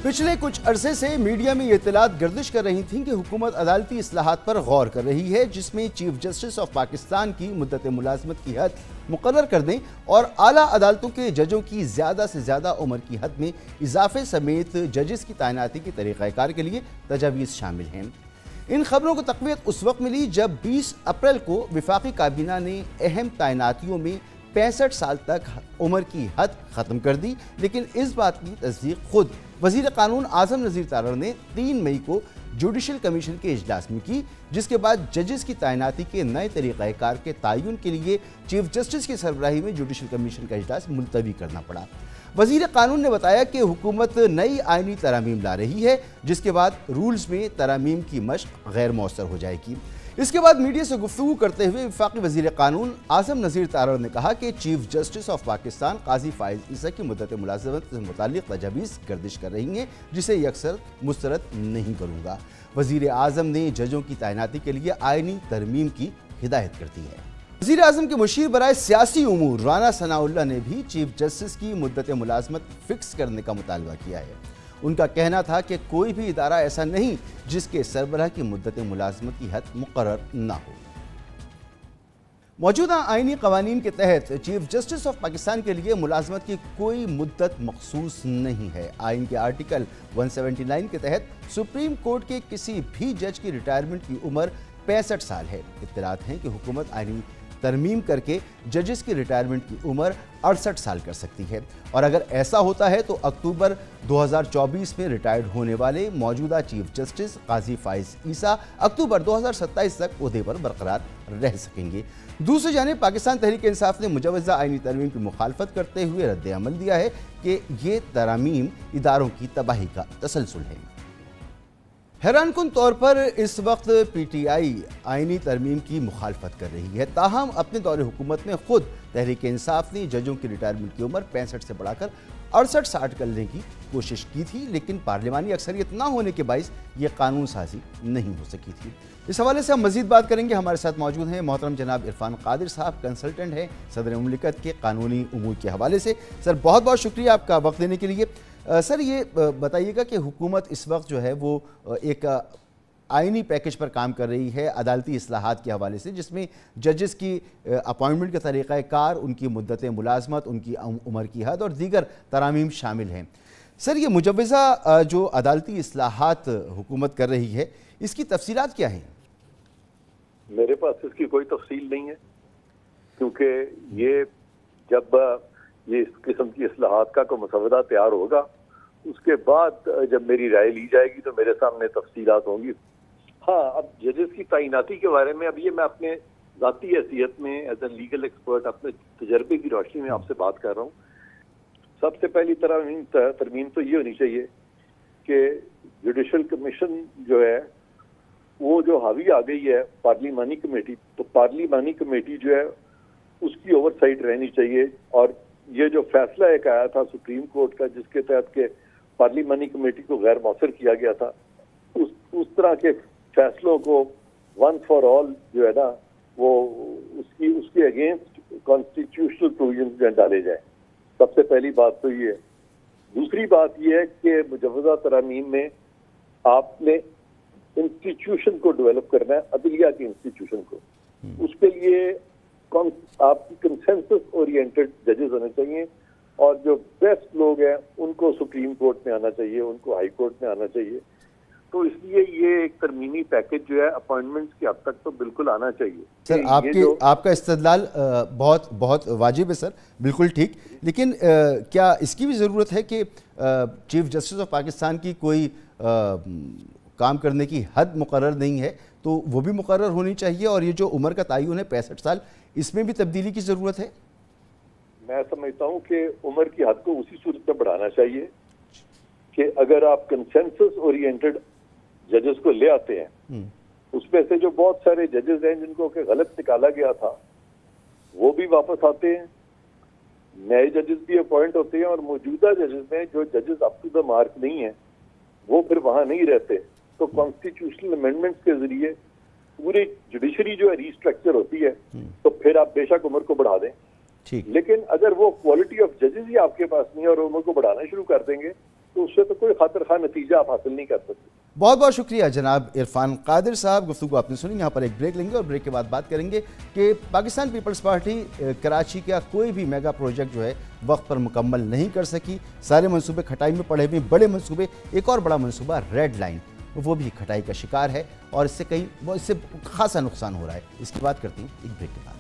पिछले कुछ अरसे से मीडिया में ये इत्तलात गर्दिश कर रही थीं कि हुकूमत अदालती इस्लाहात पर गौर कर रही है, जिसमें चीफ जस्टिस ऑफ पाकिस्तान की मुद्दत मुलाजमत की हद मुकर्रर कर दें और आला अदालतों के जजों की ज़्यादा से ज़्यादा उम्र की हद में इजाफे समेत जजेस की तैनाती के तरीक़ाकार के लिए तजावीज़ शामिल हैं। इन खबरों को तक़वियत उस वक्त मिली जब 20 अप्रैल को वफाकी काबीना ने अहम तैनातियों में 65 साल तक उम्र की हद ख़त्म कर दी, लेकिन इस बात की तस्दीक खुद वज़ीर क़ानून आज़म नज़ीर तारड़ ने 3 मई को जुडिशल कमीशन के इजलास में की, जिसके बाद जजेस की तैनाती के नए तरीक़ाकार के तयन के लिए चीफ जस्टिस की सरबराही में जुडिशल कमीशन का इजलास मुलतवी करना पड़ा। वज़ीर क़ानून ने बताया कि हुकूमत नई आइनी तरामीम ला रही है, जिसके बाद रूल्स में तरामीम की मश्क गैर मौसर हो जाएगी। इसके बाद मीडिया से गुफ्तगू करते हुए वफाकी वज़ीर क़ानून आज़म नज़ीर तारड़ ने कहा कि चीफ जस्टिस ऑफ पाकिस्तान काजी फ़ाइज़ ईसा की मुद्दत मुलाज़मत से मुताल्लिक़ तजावीज़ गर्दिश कर रही हैं, जिसे यकसर मुस्तरद नहीं करूँगा। वज़ीर आज़म ने जजों की तैनाती के लिए आइनी तरमीम की हिदायत कर दी है। वज़ीर आज़म के मुशीर बराए सियासी उमूर राना सनाउल्लाह ने भी चीफ जस्टिस की मुद्दत मुलाज़मत फ़िक्स करने का मुतालबा किया है। उनका कहना था कि कोई भी इदारा ऐसा नहीं जिसके सरबराह की मुद्दत मुलाज़मत की हद मुकर्रर न हो। मौजूदा आइनी कवानीन के तहत चीफ जस्टिस ऑफ पाकिस्तान के लिए मुलाज़मत की कोई मुद्दत मखसूस नहीं है। आइन के आर्टिकल 179 के तहत सुप्रीम कोर्ट के किसी भी जज की रिटायरमेंट की उम्र 65 साल है। इत्तलात हैं कि हुकूमत आइनी तरमीम करके जजेस की रिटायरमेंट की उम्र 68 साल कर सकती है, और अगर ऐसा होता है तो अक्टूबर 2024 में रिटायर्ड होने वाले मौजूदा चीफ जस्टिस काजी फ़ाइज़ ईसा अक्टूबर 2027 तक ओहदे पर बरकरार रह सकेंगे। दूसरी जानिब पाकिस्तान तहरीक इंसाफ ने मुजवज़ा आइनी तरमीम की मुखालफत करते हुए रद्द अमल दिया है कि ये तरामीम इदारों की तबाही का तसलसल है। हैरानकुन तौर पर इस वक्त PTI आइनी तरमीम की मुखालफत कर रही है, ताहम अपने दौरे हुकूमत में खुद तहरीक इंसाफ ने जजों की रिटायरमेंट की उम्र 65 से बढ़ाकर 68-60 करने की कोशिश की थी, लेकिन पार्लिमानी अक्सरियत ना होने के बाइस ये कानून साजी नहीं हो सकी थी। इस हवाले से हम मजीद बात करेंगे। हमारे साथ मौजूद हैं मोहतरम जनाब इरफान कादिर साहब, कंसल्टेंट हैं सदर मुमलिकत के कानूनी उमूर के हवाले से। सर बहुत बहुत शुक्रिया आपका वक्त देने के लिए। सर ये बताइएगा कि हुकूमत इस वक्त जो है वो एक आइनी पैकेज पर काम कर रही है अदालती इस्लाहात के हवाले से, जिसमें जजेस की अपॉइंटमेंट का तरीक़ाकार, उनकी मुद्दत मुलाज़मत, उनकी उम्र की हद और दीगर तरामीम शामिल हैं। सर ये मुजवज़ा जो अदालती इस्लाहात हुकूमत कर रही है, इसकी तफसीलात क्या हैं? मेरे पास इसकी कोई तफसील नहीं है, क्योंकि ये जब ये इस किस्म की इस्लाहात का कोई मसवदा तैयार होगा, उसके बाद जब मेरी राय ली जाएगी तो मेरे सामने तफसीलात होंगी। हाँ, अब जजेस की तैनाती के बारे में अब ये मैं अपने ज़ाती हैसियत में एज ए लीगल एक्सपर्ट अपने तजर्बे की रोशनी में आपसे बात कर रहा हूँ। सबसे पहली तरमीम तो ये होनी चाहिए कि जुडिशल कमीशन जो है वो जो हावी आ गई है पार्लिमानी कमेटी, तो पार्लिमानी कमेटी जो है उसकी ओवरसाइट रहनी चाहिए। और ये जो फैसला एक आया था सुप्रीम कोर्ट का, जिसके तहत के पार्लिमानी कमेटी को गैर मौसर किया गया था, उस तरह के फैसलों को वन फॉर ऑल जो है ना वो उसके अगेंस्ट कॉन्स्टिट्यूशनल प्रोविजन डाले जाए। सबसे पहली बात तो ये है। दूसरी बात ये है कि मुजवज़ा तरामीम में आपने इंस्टीट्यूशन को डेवलप करना है, अदलिया के इंस्टीट्यूशन को। उसके लिए आपकी कंसेंसस ओरिएंटेड जजेस होने चाहिए, और जो बेस्ट लोग हैं उनको सुप्रीम कोर्ट में आना चाहिए, उनको हाई कोर्ट में आना चाहिए। तो इसलिए ये एक तरमीमी पैकेज जो है अपॉइंटमेंट्स की हद तक तो बिल्कुल आना चाहिए। सर आपका इस्तदलाल बहुत बहुत वाजिब है सर, बिल्कुल ठीक। लेकिन क्या इसकी भी ज़रूरत है कि चीफ जस्टिस ऑफ पाकिस्तान की कोई काम करने की हद मुकर्रर नहीं है, तो वो भी मुकर्रर होनी चाहिए, और ये जो उम्र का तयन है 65 साल, इसमें भी तब्दीली की ज़रूरत है? मैं समझता हूँ कि उम्र की हद को उसी सूरत में बढ़ाना चाहिए कि अगर आप कंसेंसस ओरिएंटेड जजेस को ले आते हैं, उसमें से जो बहुत सारे जजेस हैं जिनको कि गलत निकाला गया था वो भी वापस आते हैं, नए जजेस भी अपॉइंट होते हैं, और मौजूदा जजेस में जो जजेस अप टू द मार्क नहीं है वो फिर वहां नहीं रहते। तो कॉन्स्टिट्यूशनल अमेंडमेंट्स के जरिए पूरी जुडिशरी जो है रिस्ट्रक्चर होती है, तो फिर आप बेशक उम्र को बढ़ा दें, लेकिन अगर वो क्वालिटी ऑफ जजेस ही आपके पास नहीं है और उम्र को बढ़ाना शुरू कर देंगे تو उससे तो कोई खातिर खा नतीजा आप हासिल नहीं कर सकते। बहुत बहुत शुक्रिया जनाब इरफान कादिर साहब, गुफ्तगू आपने सुनी। यहाँ पर एक ब्रेक लेंगे और ब्रेक के बाद बात करेंगे कि पाकिस्तान पीपल्स पार्टी कराची का कोई भी मेगा प्रोजेक्ट जो है वक्त पर मुकम्मल नहीं कर सकी। सारे मंसूबे खटाई में पड़े हुए, बड़े मंसूबे, एक और बड़ा मंसूबा रेड लाइन, वो भी खटाई का शिकार है और इससे खासा नुकसान हो रहा है। इसकी बात करते हैं एक ब्रेक के बाद।